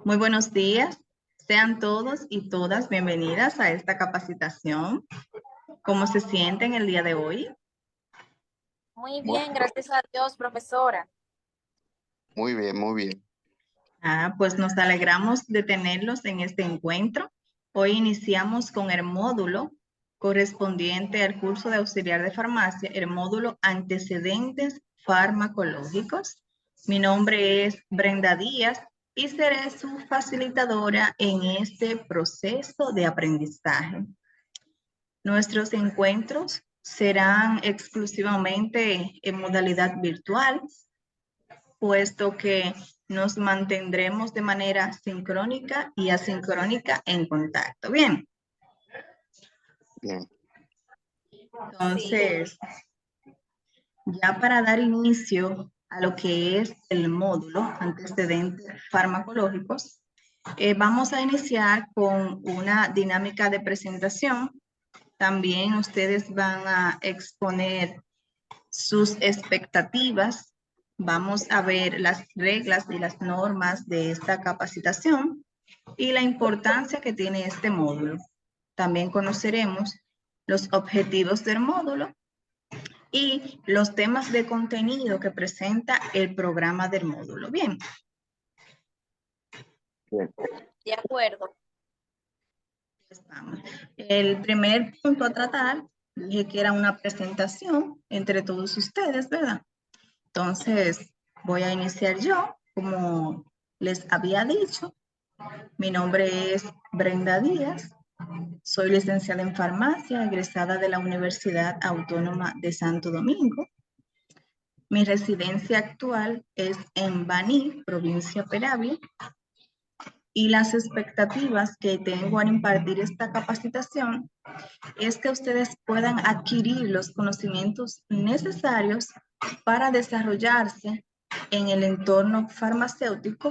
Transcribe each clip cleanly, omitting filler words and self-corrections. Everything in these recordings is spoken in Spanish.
Muy buenos días. Sean todos y todas bienvenidas a esta capacitación. ¿Cómo se sienten el día de hoy? Muy Muy, bien, gracias a Dios, profesora. muy bien, muy bien. Pues nos alegramos de tenerlos en este encuentro. Hoy iniciamos con el módulo correspondiente al curso de auxiliar de farmacia, el módulo antecedentes farmacológicos. Mi nombre es Brenda Díaz y seré su facilitadora en este proceso de aprendizaje. Nuestros encuentros serán exclusivamente en modalidad virtual, puesto que nos mantendremos de manera sincrónica y asincrónica en contacto. Bien, Bien. Sí, entonces, ya para dar inicio a lo que es el módulo antecedentes farmacológicos, vamos a iniciar con una dinámica de presentación. También ustedes van a exponer sus expectativas. Vamos a ver las reglas y las normas de esta capacitación y la importancia que tiene este módulo. También conoceremos los objetivos del módulo y los temas de contenido que presenta el programa del módulo. Bien, Bien. de acuerdo. pues vamos. El primer punto a tratar, dije que era una presentación entre todos ustedes, ¿verdad? Entonces, voy a iniciar yo, como les había dicho. Mi nombre es Brenda Díaz. Soy licenciada en farmacia, egresada de la Universidad Autónoma de Santo Domingo. Mi residencia actual es en Baní, provincia Peravia, y las expectativas que tengo al impartir esta capacitación es que ustedes puedan adquirir los conocimientos necesarios para desarrollarse en el entorno farmacéutico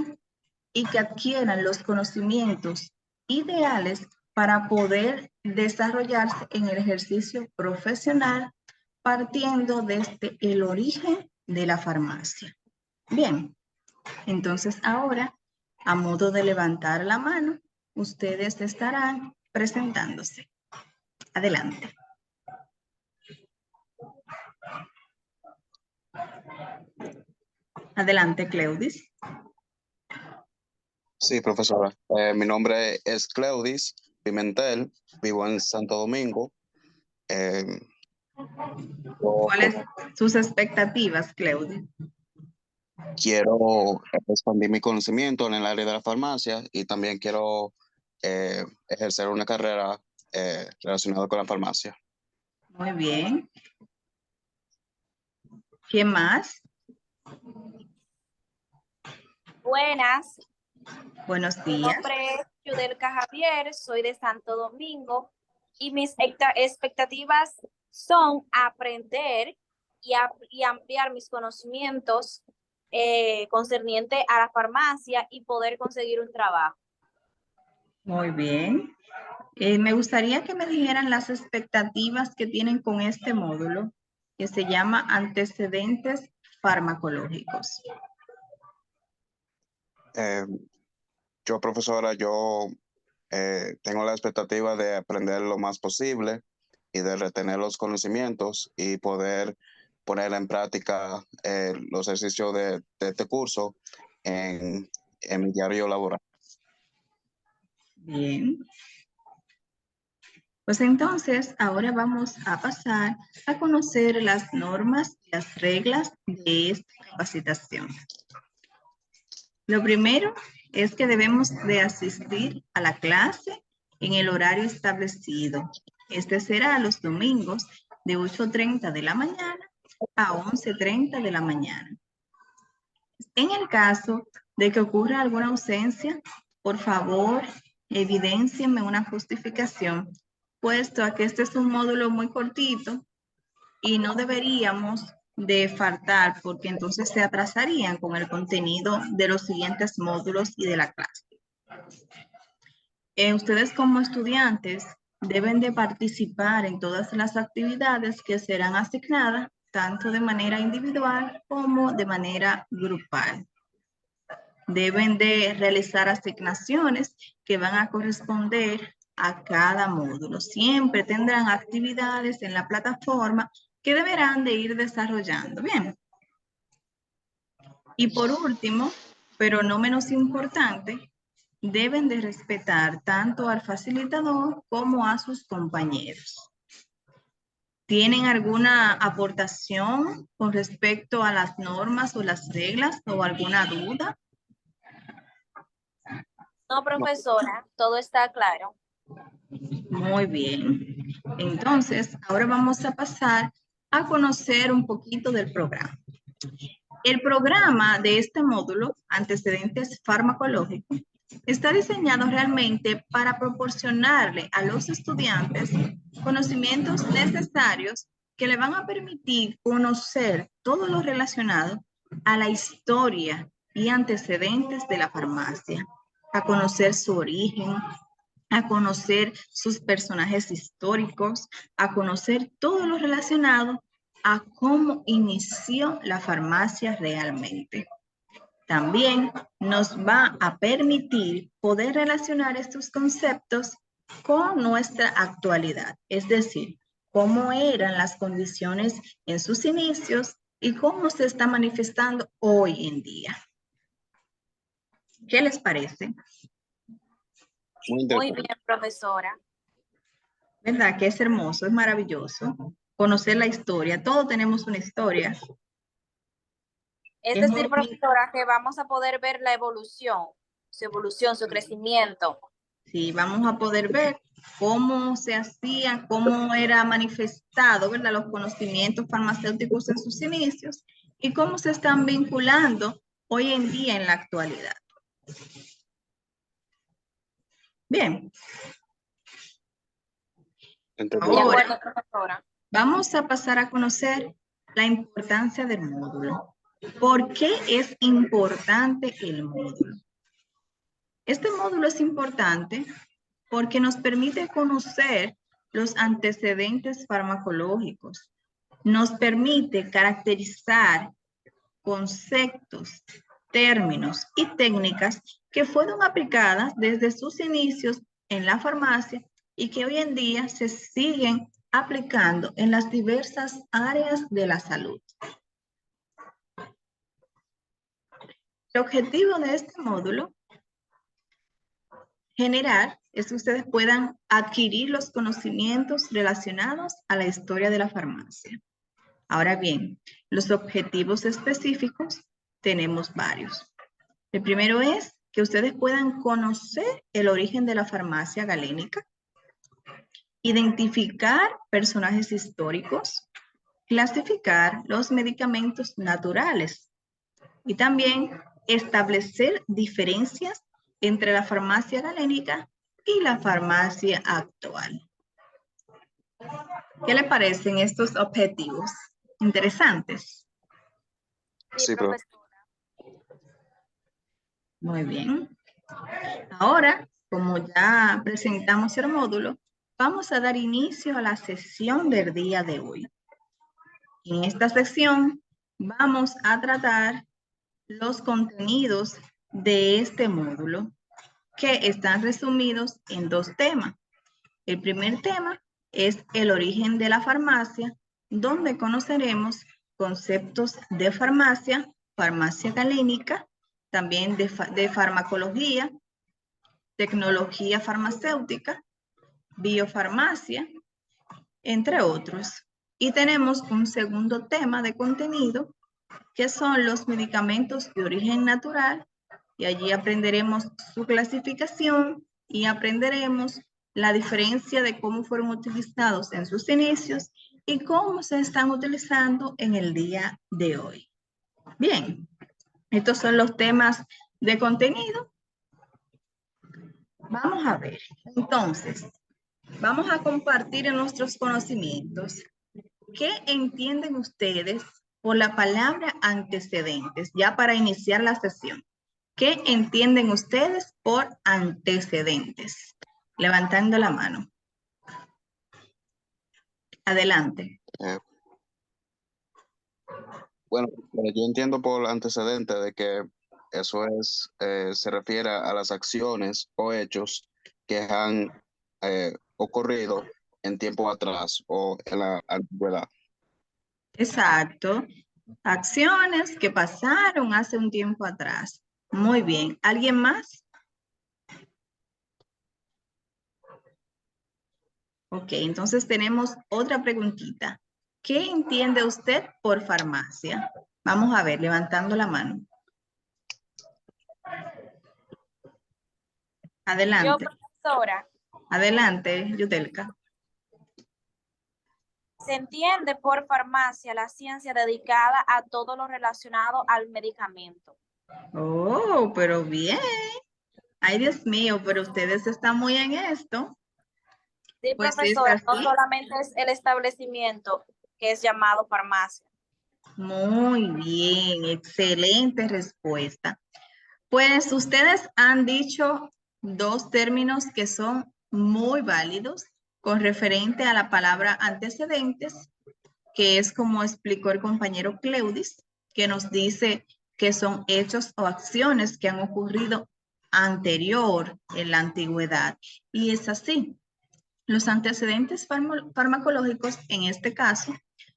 y que adquieran los conocimientos ideales para poder desarrollarse en el ejercicio profesional partiendo desde el origen de la farmacia. Bien, entonces ahora, a modo de levantar la mano, ustedes estarán presentándose. Adelante. Adelante, Cleudis. Sí, profesora. Mi nombre es Cleudis Pimentel, vivo en Santo Domingo. Eh, yo ¿Cuáles sus expectativas, Cleudis? quiero expandir mi conocimiento en el área de la farmacia y también quiero ejercer una carrera relacionada con la farmacia. Muy bien. ¿Quién más? Buenas, Buenos mi días. nombre es Yudelka Javier, soy de Santo Domingo y mis expectativas son aprender y ampliar mis conocimientos concerniente a la farmacia y poder conseguir un trabajo. Muy bien. Me gustaría que me dijeran las expectativas que tienen con este módulo que se llama antecedentes farmacológicos. Eh, profesora, tengo la expectativa de aprender lo más posible y de retener los conocimientos y poder poner en práctica los ejercicios de este curso en mi diario laboral. Bien. Pues entonces, ahora vamos a pasar a conocer las normas y las reglas de esta capacitación. Lo primero es que debemos de asistir a la clase en el horario establecido. Este será los domingos de 8:30 de la mañana a 11:30 de la mañana. En el caso de que ocurra alguna ausencia, por favor, evidéncienme una justificación, puesto a que este es un módulo muy cortito y no deberíamos de faltar porque entonces se atrasarían con el contenido de los siguientes módulos y de la clase. Ustedes como estudiantes deben de participar en todas las actividades que serán asignadas, tanto de manera individual como de manera grupal. deben de realizar asignaciones que van a corresponder a cada módulo. Siempre tendrán actividades en la plataforma que deberán de ir desarrollando. Bien. Y por último, pero no menos importante, deben de respetar tanto al facilitador como a sus compañeros. ¿Tienen alguna aportación con respecto a las normas o las reglas o alguna duda? No, profesora, todo está claro. Muy bien. Entonces, ahora vamos a pasar a conocer un poquito del programa. El programa de este módulo, Antecedentes Farmacológicos, está diseñado realmente para proporcionarle a los estudiantes conocimientos necesarios que le van a permitir conocer todo lo relacionado a la historia y antecedentes de la farmacia, a conocer su origen, a conocer sus personajes históricos, a conocer todo lo relacionado a cómo inició la farmacia realmente. También nos va a permitir poder relacionar estos conceptos con nuestra actualidad, es decir, cómo eran las condiciones en sus inicios y cómo se está manifestando hoy en día. ¿Qué les parece? Muy bien, profesora. ¿Verdad? Que es hermoso, es maravilloso conocer la historia. Todos tenemos una historia. Es Es muy decir, profesora, que vamos a poder ver la evolución, su crecimiento. Sí, vamos a poder ver cómo se hacía, cómo era manifestado, ¿verdad? Los conocimientos farmacéuticos en sus inicios y cómo se están vinculando hoy en día en la actualidad. Bien. Entendido. Ahora, De acuerdo, profesora. vamos a pasar a conocer la importancia del módulo. ¿Por qué es importante el módulo? Este módulo es importante porque nos permite conocer los antecedentes farmacológicos, nos permite caracterizar conceptos, términos y técnicas que fueron aplicadas desde sus inicios en la farmacia y que hoy en día se siguen aplicando en las diversas áreas de la salud. El objetivo de este módulo general es que ustedes puedan adquirir los conocimientos relacionados a la historia de la farmacia. Ahora bien, los objetivos específicos tenemos varios. El primero es que ustedes puedan conocer el origen de la farmacia galénica, identificar personajes históricos, clasificar los medicamentos naturales y también establecer diferencias entre la farmacia galénica y la farmacia actual. ¿Qué le parecen estos objetivos? Interesantes. Sí, profesora. Muy bien. Ahora, como ya presentamos el módulo, vamos a dar inicio a la sesión del día de hoy. En esta sección vamos a tratar los contenidos de este módulo que están resumidos en dos temas. El primer tema es el origen de la farmacia, donde conoceremos conceptos de farmacia, farmacia clínica, también de farmacología, tecnología farmacéutica, biofarmacia, entre otros. Y tenemos un segundo tema de contenido, que son los medicamentos de origen natural, y allí aprenderemos su clasificación y aprenderemos la diferencia de cómo fueron utilizados en sus inicios y cómo se están utilizando en el día de hoy. Bien, estos son los temas de contenido. Vamos a ver, entonces, vamos a compartir en nuestros conocimientos. ¿Qué entienden ustedes por la palabra antecedentes? Ya para iniciar la sesión. ¿Qué entienden ustedes por antecedentes? Levantando la mano. Adelante. Bueno, yo entiendo por antecedente de que eso es, se refiere a las acciones o hechos que han ocurrido en tiempo atrás o en la antigüedad. Exacto. Acciones que pasaron hace un tiempo atrás. Muy bien. ¿Alguien más? Ok, entonces tenemos otra preguntita. ¿Qué entiende usted por farmacia? Vamos a ver, levantando la mano. Yo, Adelante, profesora, adelante, Yudelka. se entiende por farmacia la ciencia dedicada a todo lo relacionado al medicamento. Oh, pero bien. Ay, Dios mío, pero ustedes están muy en esto. Sí, Pues es profesora, no así. solamente es el establecimiento que es llamado farmacia. Muy bien, excelente respuesta. Pues ustedes han dicho dos términos que son muy válidos con referente a la palabra antecedentes, que es como explicó el compañero Cleudis, que nos dice que son hechos o acciones que han ocurrido anterior en la antigüedad. Y es así. Los antecedentes farmacológicos, en este caso,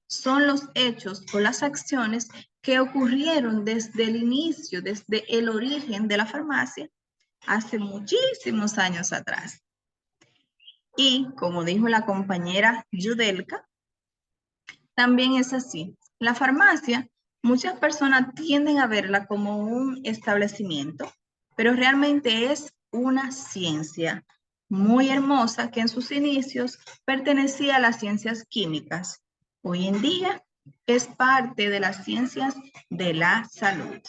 son los hechos o las acciones que ocurrieron desde el inicio, desde el origen de la farmacia, hace muchísimos años atrás. Y como dijo la compañera Yudelka, también es así. La farmacia, muchas personas tienden a verla como un establecimiento, pero realmente es una ciencia muy hermosa que en sus inicios pertenecía a las ciencias químicas. Hoy en día es parte de las ciencias de la salud.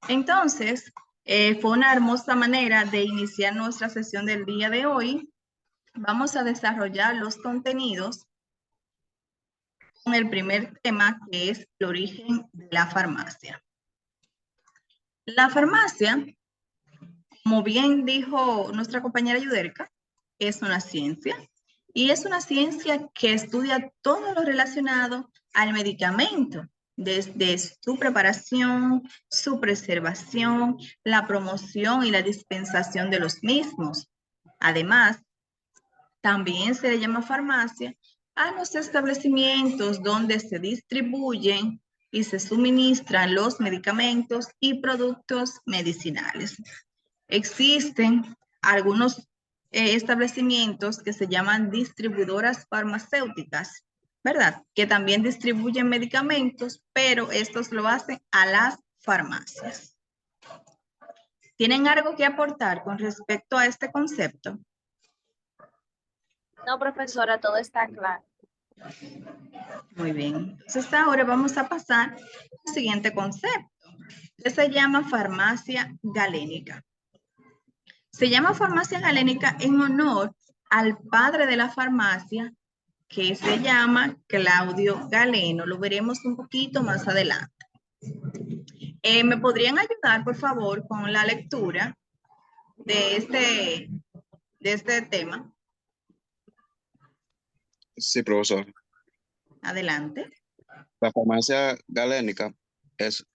Entonces, fue una hermosa manera de iniciar nuestra sesión del día de hoy. Vamos a desarrollar los contenidos con el primer tema, que es el origen de la farmacia. La farmacia, como bien dijo nuestra compañera Yudelka, es una ciencia y es una ciencia que estudia todo lo relacionado al medicamento, desde su preparación, su preservación, la promoción y la dispensación de los mismos. Además, también se le llama farmacia a los establecimientos donde se distribuyen y se suministran los medicamentos y productos medicinales. Existen algunos establecimientos que se llaman distribuidoras farmacéuticas, ¿verdad? Que también distribuyen medicamentos, pero estos lo hacen a las farmacias. ¿Tienen algo que aportar con respecto a este concepto? No, profesora, todo está claro. Muy bien. Entonces ahora vamos a pasar al siguiente concepto, que se llama farmacia galénica. Se llama farmacia galénica en honor al padre de la farmacia, que se llama Claudio Galeno. Lo veremos un poquito más adelante. ¿Me podrían ayudar, por favor, con la lectura de este tema? Sí, profesor. Adelante. La farmacia galénica es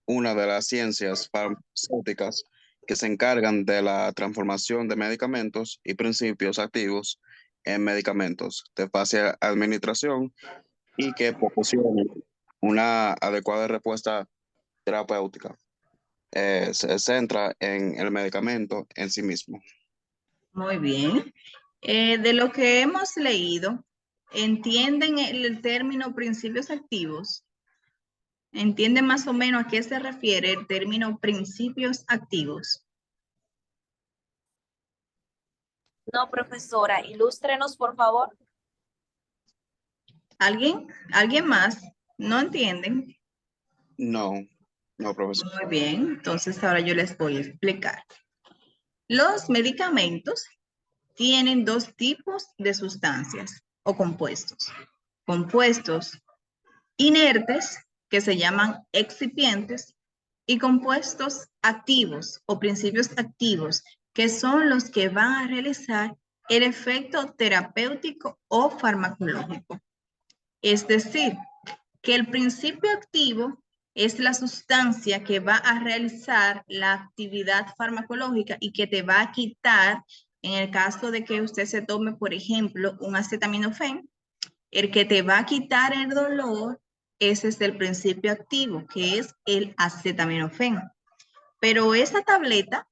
una de las ciencias farmacéuticas que se encargan de la transformación de medicamentos y principios activos en medicamentos de fácil administración y que proporcionen una adecuada respuesta terapéutica. Se centra en el medicamento en sí mismo. Muy bien. De lo que hemos leído, ¿entienden el término principios activos? ¿Entienden más o menos a qué se refiere el término principios activos? No, profesora, ilústrenos, por favor. ¿Alguien? ¿Alguien más? ¿No entienden? No, no, profesor. Muy bien, entonces ahora yo les voy a explicar. Los medicamentos tienen dos tipos de sustancias o compuestos. Compuestos inertes, que se llaman excipientes, y compuestos activos o principios activos, que son los que van a realizar el efecto terapéutico o farmacológico. Es decir, que el principio activo es la sustancia que va a realizar la actividad farmacológica y que te va a quitar, en el caso de que usted se tome, por ejemplo, un acetaminofén, el que te va a quitar el dolor, ese es el principio activo, que es el acetaminofén. Pero esa tableta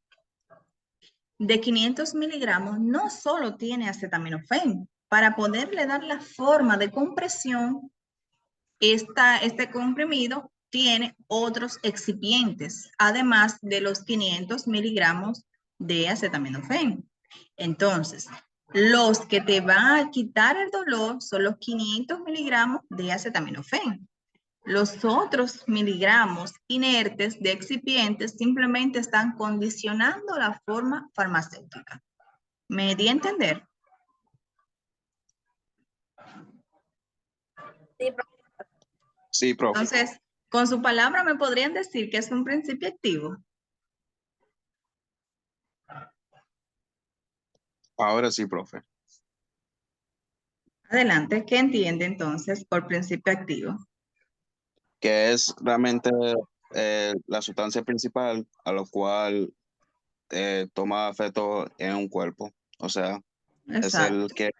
de 500 miligramos no solo tiene acetaminofén. Para poderle dar la forma de compresión, este comprimido tiene otros excipientes, además de los 500 miligramos de acetaminofén. Entonces, los que te van a quitar el dolor son los 500 miligramos de acetaminofén. Los otros miligramos inertes de excipientes simplemente están condicionando la forma farmacéutica. ¿Me di a entender? Sí, Sí, profe. Entonces, con su palabra me podrían decir que es un principio activo. Ahora sí, profe. Adelante, ¿qué entiende entonces por principio activo? Que es realmente la sustancia principal a lo cual toma efecto en un cuerpo. O sea, es el Exacto, que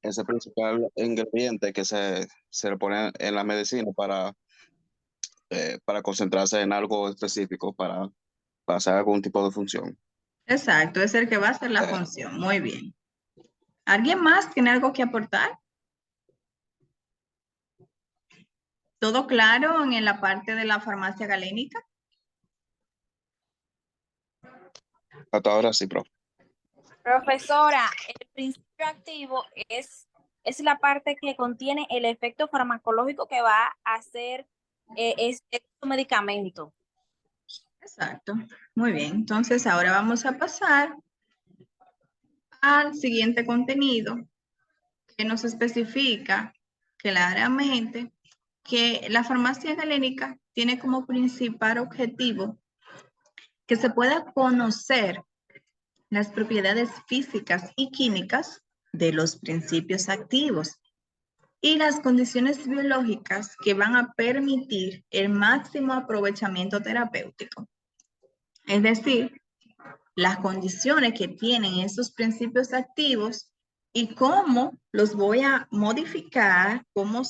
es el principal ingrediente que se le pone en la medicina para concentrarse en algo específico, para hacer algún tipo de función. exacto, es el que va a hacer la Eh, función. Muy bien. ¿Alguien más tiene algo que aportar? ¿Todo claro en la parte de la farmacia galénica? hasta ahora sí, profe. profesora, el principio activo es la parte que contiene el efecto farmacológico que va a hacer este medicamento. Exacto. Muy bien. Entonces ahora vamos a pasar al siguiente contenido que nos especifica claramente que la farmacia galénica tiene como principal objetivo que se pueda conocer las propiedades físicas y químicas de los principios activos y las condiciones biológicas que van a permitir el máximo aprovechamiento terapéutico. Es decir, las condiciones que tienen esos principios activos y cómo los voy a modificar, cómo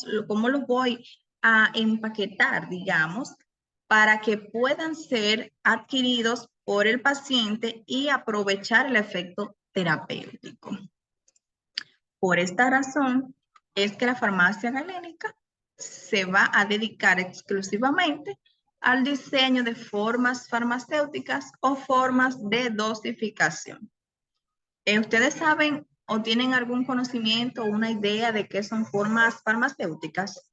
los voy a empaquetar, digamos, para que puedan ser adquiridos por el paciente y aprovechar el efecto terapéutico. Por esta razón es que la farmacia galénica se va a dedicar exclusivamente al diseño de formas farmacéuticas o formas de dosificación. ¿Ustedes saben o tienen algún conocimiento o una idea de qué son formas farmacéuticas?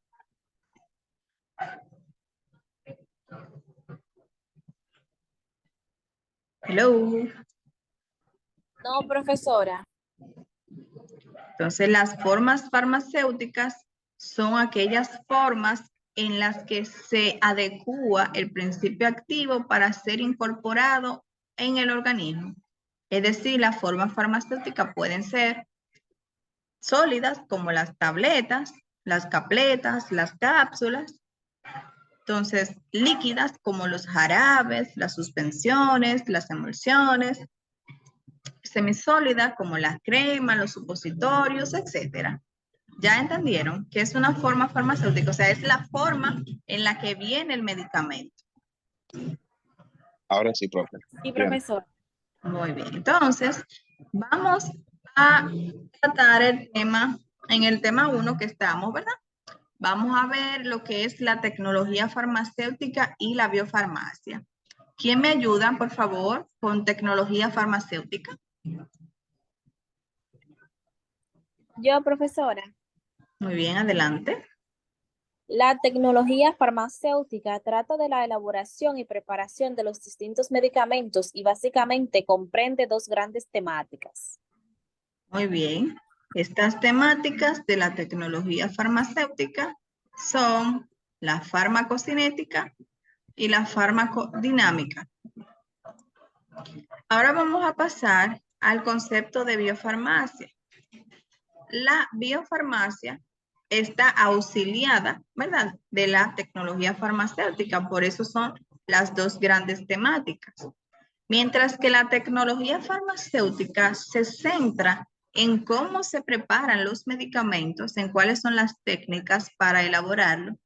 Hello. No, profesora. Entonces, las formas farmacéuticas son aquellas formas en las que se adecúa el principio activo para ser incorporado en el organismo. Es decir, las formas farmacéuticas pueden ser sólidas como las tabletas, las capletas, las cápsulas. Entonces, líquidas como los jarabes, las suspensiones, las emulsiones. Semisólidas como las cremas, los supositorios, etcétera. ¿Ya entendieron que es una forma farmacéutica? O sea, es la forma en la que viene el medicamento. Ahora sí, profe. Sí, Bien. profesor. Muy bien. Entonces, vamos a tratar el tema, en el tema 1 que estamos, ¿verdad? Vamos a ver lo que es la tecnología farmacéutica y la biofarmacia. ¿Quién me ayuda, por favor, con tecnología farmacéutica? Yo, profesora. Muy bien, adelante. La tecnología farmacéutica trata de la elaboración y preparación de los distintos medicamentos y básicamente comprende dos grandes temáticas. Muy bien. Estas temáticas de la tecnología farmacéutica son la farmacocinética y la farmacodinámica. Ahora vamos a pasar al concepto de biofarmacia. La biofarmacia está auxiliada, ¿verdad?, de la tecnología farmacéutica. Por eso son las dos grandes temáticas. Mientras que la tecnología farmacéutica se centra en cómo se preparan los medicamentos, en cuáles son las técnicas para elaborarlo,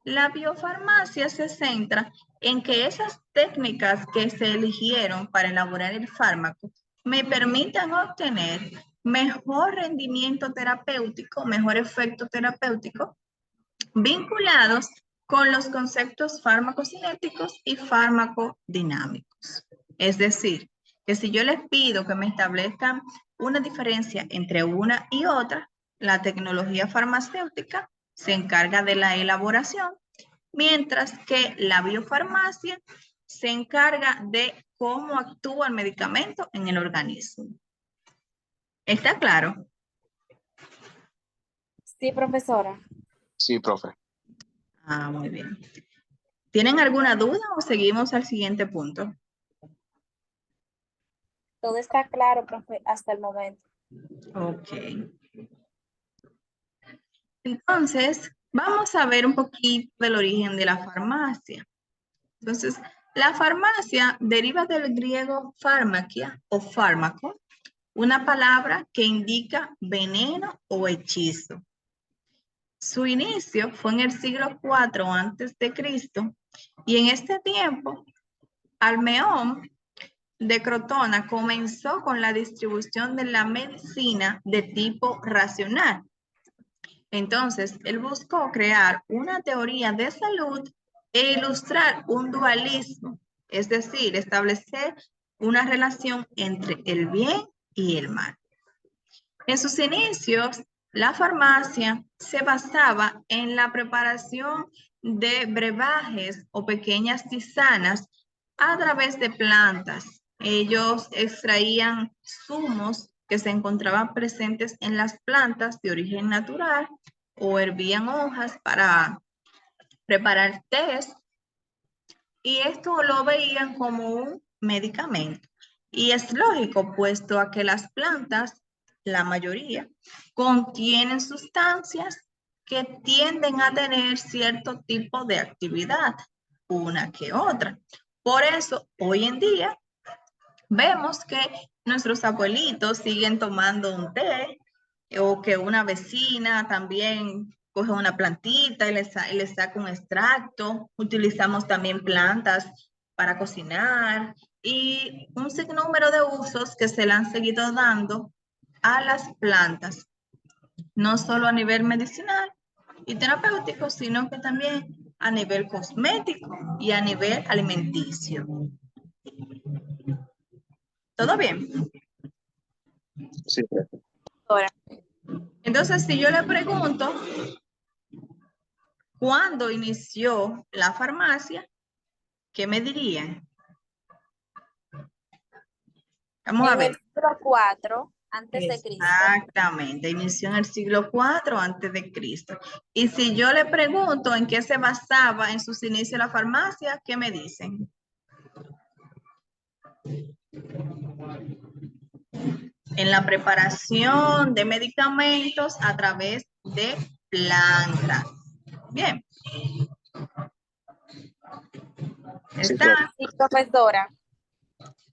la biofarmacia se centra en que esas técnicas que se eligieron para elaborar el fármaco me permitan obtener mejor rendimiento terapéutico, mejor efecto terapéutico, vinculados con los conceptos farmacocinéticos y farmacodinámicos. Es decir, que si yo les pido que me establezcan una diferencia entre una y otra, la tecnología farmacéutica se encarga de la elaboración, mientras que la biofarmacia se encarga de cómo actúa el medicamento en el organismo. ¿Está claro? Sí, profesora. Sí, profe. Ah, muy bien. ¿Tienen alguna duda o seguimos al siguiente punto? Todo está claro, profe, hasta el momento. Ok. Entonces, vamos a ver un poquito del origen de la farmacia. Entonces, la farmacia deriva del griego farmacia o fármaco, una palabra que indica veneno o hechizo. Su inicio fue en el siglo IV antes de Cristo y en este tiempo, Almeón de Crotona comenzó con la distribución de la medicina de tipo racional. Entonces, él buscó crear una teoría de salud e ilustrar un dualismo, es decir, establecer una relación entre el bien y el mal. En sus inicios, la farmacia se basaba en la preparación de brebajes o pequeñas tisanas a través de plantas. Ellos extraían zumos que se encontraban presentes en las plantas de origen natural o hervían hojas para preparar tés, y esto lo veían como un medicamento. Y es lógico, puesto a que las plantas, la mayoría, contienen sustancias que tienden a tener cierto tipo de actividad, una que otra. Por eso, hoy en día, vemos que nuestros abuelitos siguen tomando un té, o que una vecina también coge una plantita y le saca un extracto. Utilizamos también plantas para cocinar y un sinnúmero de usos que se le han seguido dando a las plantas, no solo a nivel medicinal y terapéutico, sino que también a nivel cosmético y a nivel alimenticio. ¿Todo bien? Sí, profe. Ahora, Entonces, si yo le pregunto, ¿cuándo inició la farmacia? ¿Qué me dirían? Vamos a en el ver. siglo 4 antes de Cristo. Exactamente, inició en el siglo IV antes de Cristo. Y si yo le pregunto en qué se basaba en sus inicios la farmacia, ¿qué me dicen? En la preparación de medicamentos a través de plantas. Bien. Sí, profe. ¿Está? Sí, profesora.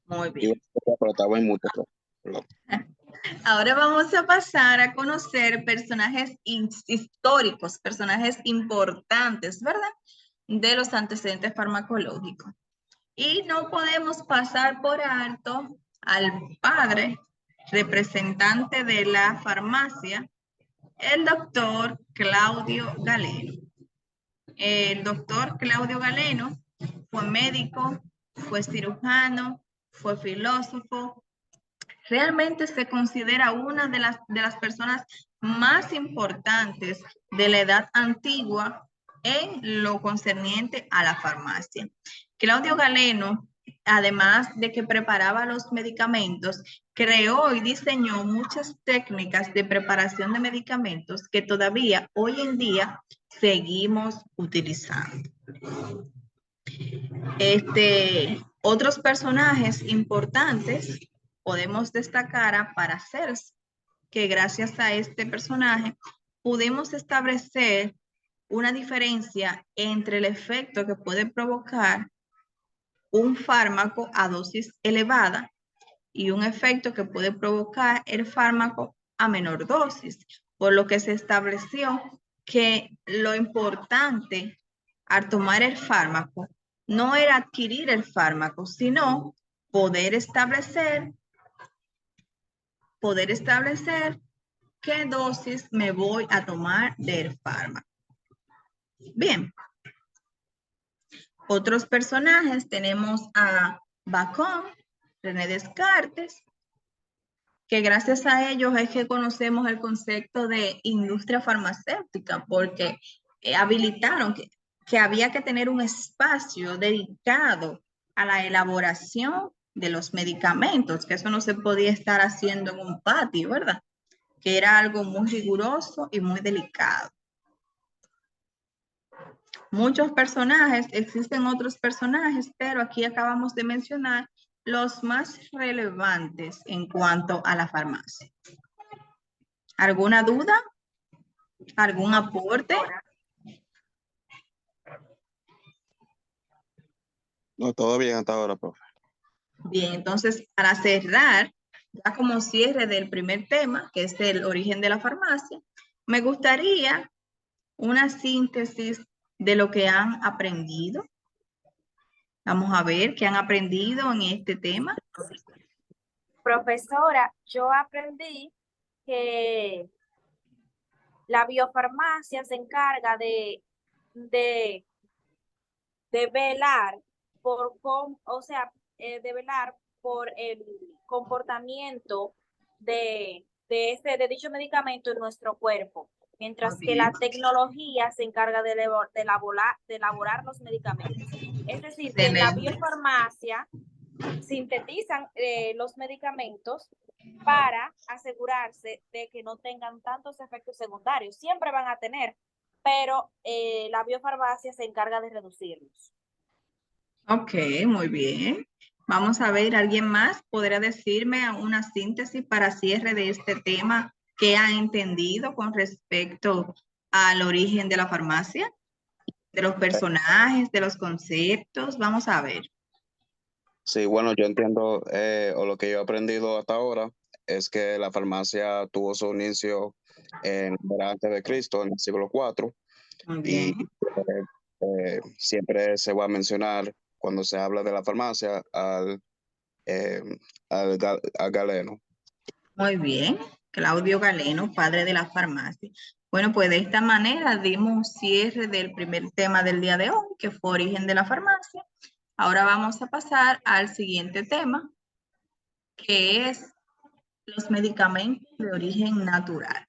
Muy Iba bien. a apretar en mucho, profe. Perdón. Ahora vamos a pasar a conocer personajes históricos, personajes importantes, ¿verdad? De los antecedentes farmacológicos. Y no podemos pasar por alto al padre representante de la farmacia, el doctor Claudio Galeno. El doctor Claudio Galeno fue médico, fue cirujano, fue filósofo. Realmente se considera una de las personas más importantes de la edad antigua en lo concerniente a la farmacia. Claudio Galeno, además de que preparaba los medicamentos, creó y diseñó muchas técnicas de preparación de medicamentos que todavía hoy en día seguimos utilizando. Otros personajes importantes podemos destacar a Paracelso, que gracias a este personaje pudimos establecer una diferencia entre el efecto que puede provocar un fármaco a dosis elevada y un efecto que puede provocar el fármaco a menor dosis, por lo que se estableció que lo importante al tomar el fármaco no era adquirir el fármaco, sino poder establecer qué dosis me voy a tomar del fármaco. Bien. Otros personajes tenemos a Bacon, René Descartes, que gracias a ellos es que conocemos el concepto de industria farmacéutica, porque habilitaron que había que tener un espacio dedicado a la elaboración de los medicamentos, que eso no se podía estar haciendo en un patio, ¿verdad? Que era algo muy riguroso y muy delicado. Muchos personajes, existen otros personajes, pero aquí acabamos de mencionar los más relevantes en cuanto a la farmacia. ¿Alguna duda? ¿Algún aporte? No, todo bien hasta ahora, profe. Bien, entonces para cerrar, ya como cierre del primer tema, que es el origen de la farmacia, me gustaría una síntesis de lo que han aprendido. Vamos a ver qué han aprendido en este tema. Profesora, yo aprendí que la biofarmacia se encarga de, de velar de velar por el comportamiento de dicho medicamento en nuestro cuerpo, mientras que la tecnología se encarga de elaborar los medicamentos. Es decir, que en la Excelente. biofarmacia sintetizan los medicamentos para asegurarse de que no tengan tantos efectos secundarios. Siempre van a tener, pero la biofarmacia se encarga de reducirlos. Ok, muy bien. Vamos a ver, ¿alguien más podrá decirme una síntesis para cierre de este tema que ha entendido con respecto al origen de la farmacia? De los personajes, de los conceptos, vamos a ver. Sí, bueno, yo entiendo, o lo que yo he aprendido hasta ahora, es que la farmacia tuvo su inicio antes de Cristo, en el siglo IV, Muy y bien. siempre se va a mencionar cuando se habla de la farmacia eh, al Galeno. Muy bien. Claudio Galeno, padre de la farmacia. Bueno, pues de esta manera dimos cierre del primer tema del día de hoy, que fue origen de la farmacia. Ahora vamos a pasar al siguiente tema, que es los medicamentos de origen natural.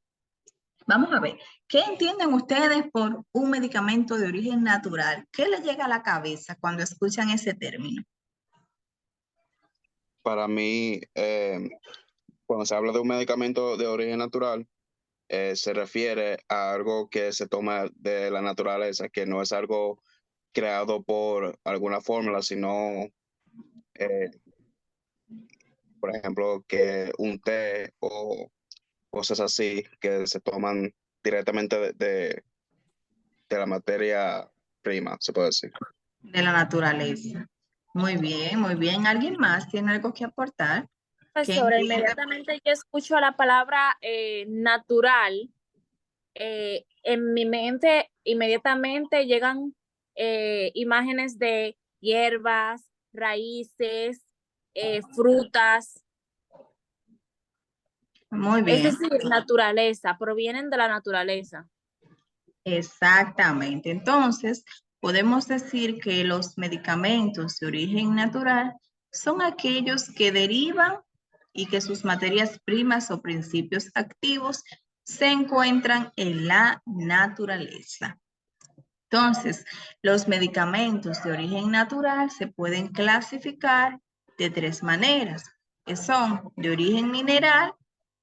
Vamos a ver, ¿qué entienden ustedes por un medicamento de origen natural? ¿Qué les llega a la cabeza cuando escuchan ese término? Para mí, cuando se habla de un medicamento de origen natural, se refiere a algo que se toma de la naturaleza, que no es algo creado por alguna fórmula, sino, por ejemplo, que un té o cosas así que se toman directamente de la materia prima, se puede decir. De la naturaleza. Muy bien, muy bien. ¿Alguien más tiene algo que aportar? ¿Qué Profesora, entiende? inmediatamente yo escucho la palabra natural, en mi mente inmediatamente llegan imágenes de hierbas, raíces, frutas, Muy es bien, decir, naturaleza, provienen de la naturaleza. exactamente. Entonces, podemos decir que los medicamentos de origen natural son aquellos que derivan y que sus materias primas o principios activos se encuentran en la naturaleza. Entonces, los medicamentos de origen natural se pueden clasificar de tres maneras, que son de origen mineral,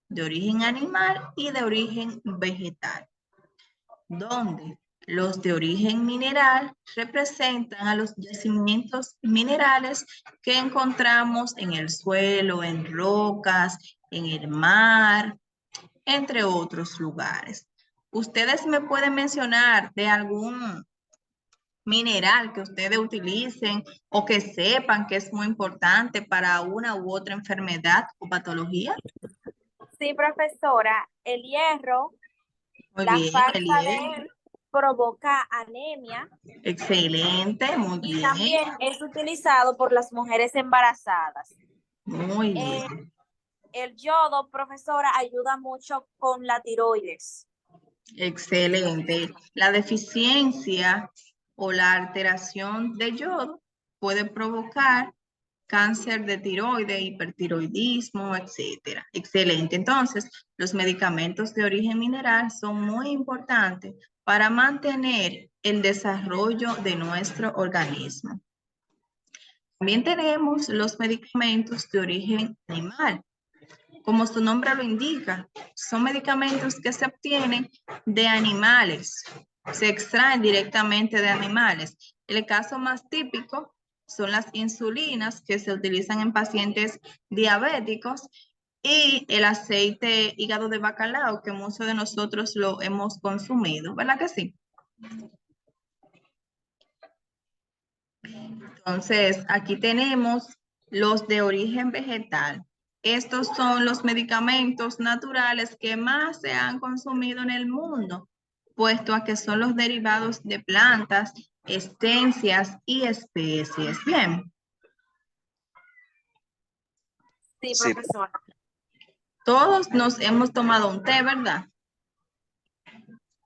de origen animal y de origen vegetal, donde los de origen mineral representan a los yacimientos minerales que encontramos en el suelo, en rocas, en el mar, entre otros lugares. ¿Ustedes me pueden mencionar de algún mineral que ustedes utilicen o que sepan que es muy importante para una u otra enfermedad o patología? Sí, profesora, el hierro, Muy la bien, falta de Eliel. él provoca anemia Excelente, muy y bien, también es utilizado por las mujeres embarazadas. muy Eh, bien. el yodo, profesora, ayuda mucho con la tiroides. Excelente. La deficiencia o la alteración de yodo puede provocar cáncer de tiroides, hipertiroidismo, etcétera. Excelente. Entonces, los medicamentos de origen mineral son muy importantes para mantener el desarrollo de nuestro organismo. También tenemos los medicamentos de origen animal. Como su nombre lo indica, son medicamentos que se obtienen de animales, se extraen directamente de animales. El caso más típico son las insulinas que se utilizan en pacientes diabéticos y el aceite hígado de bacalao que muchos de nosotros lo hemos consumido, ¿verdad que sí? Entonces, aquí tenemos los de origen vegetal. Estos son los medicamentos naturales que más se han consumido en el mundo, puesto a que son los derivados de plantas, esencias y especies. Bien, Sí, Sí, profesora. todos nos hemos tomado un té, ¿verdad?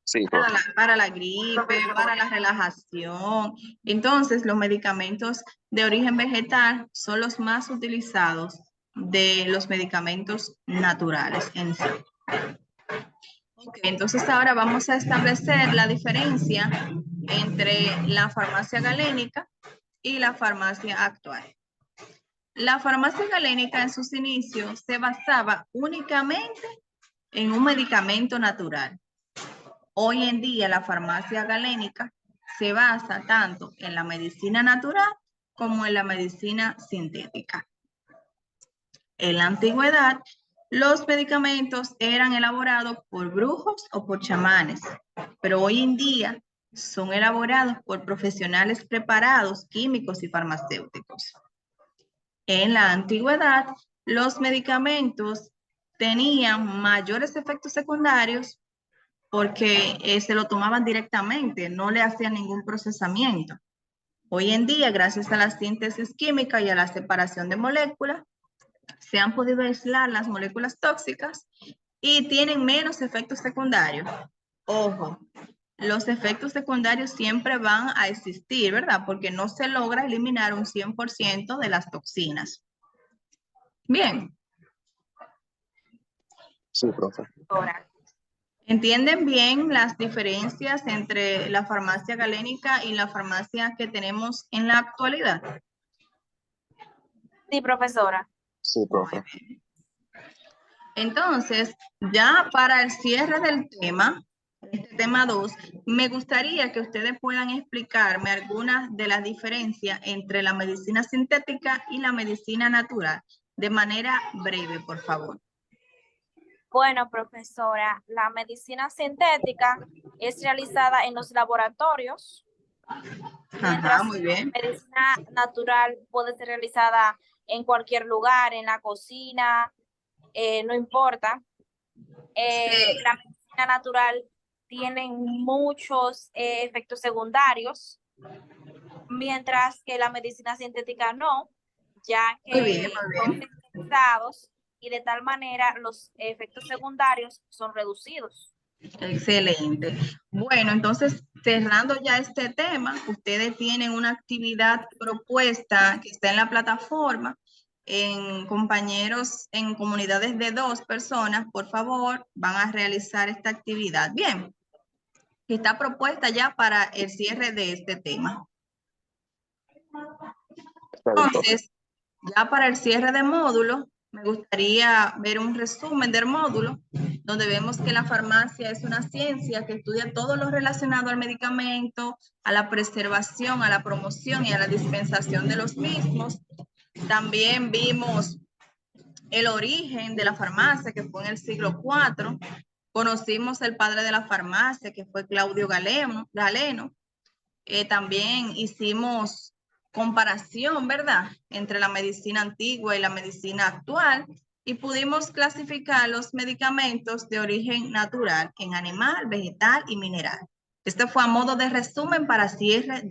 sí, Para la gripe, para la relajación. Entonces, los medicamentos de origen vegetal son los más utilizados de los medicamentos naturales en sí. Okay, entonces ahora vamos a establecer la diferencia entre la farmacia galénica y la farmacia actual. La farmacia galénica en sus inicios se basaba únicamente en un medicamento natural. Hoy en día la farmacia galénica se basa tanto en la medicina natural como en la medicina sintética. En la antigüedad, los medicamentos eran elaborados por brujos o por chamanes, pero hoy en día son elaborados por profesionales preparados, químicos y farmacéuticos. En la antigüedad, los medicamentos tenían mayores efectos secundarios porque se lo tomaban directamente, no le hacían ningún procesamiento. Hoy en día, gracias a la síntesis química y a la separación de moléculas, se han podido aislar las moléculas tóxicas y tienen menos efectos secundarios. Ojo, los efectos secundarios siempre van a existir, ¿verdad? Porque no se logra eliminar un 100% de las toxinas. Bien. sí, profe. Ahora, ¿Entienden bien las diferencias entre la farmacia galénica y la farmacia que tenemos en la actualidad? sí, profesora. Sí, profe. Entonces, ya para el cierre del tema, este tema 2, me gustaría que ustedes puedan explicarme algunas de las diferencias entre la medicina sintética y la medicina natural, de manera breve, por favor. Bueno, profesora, la medicina sintética es realizada en los laboratorios, Ajá, mientras muy que bien. la medicina natural puede ser realizada en cualquier lugar, en la cocina, no importa. Sí, La medicina natural tiene muchos efectos secundarios, mientras que la medicina sintética no, ya muy bien, que muy son bien. sintetizados y de tal manera los efectos secundarios son reducidos. Excelente. Bueno, entonces, cerrando ya este tema, ustedes tienen una actividad propuesta que está en la plataforma. En compañeros, en comunidades de 2 personas, por favor, van a realizar esta actividad. Bien, está propuesta ya para el cierre de este tema. Está bien, profe. Entonces, ya para el cierre de módulo, me gustaría ver un resumen del módulo, donde vemos que la farmacia es una ciencia que estudia todo lo relacionado al medicamento, a la preservación, a la promoción y a la dispensación de los mismos. También vimos el origen de la farmacia, que fue en el siglo IV, Conocimos el padre de la farmacia, que fue Claudio Galeno. También hicimos comparación, ¿verdad?, entre la medicina antigua y la medicina actual, y pudimos clasificar los medicamentos de origen natural en animal, vegetal y mineral. Este fue a modo de resumen para cierre de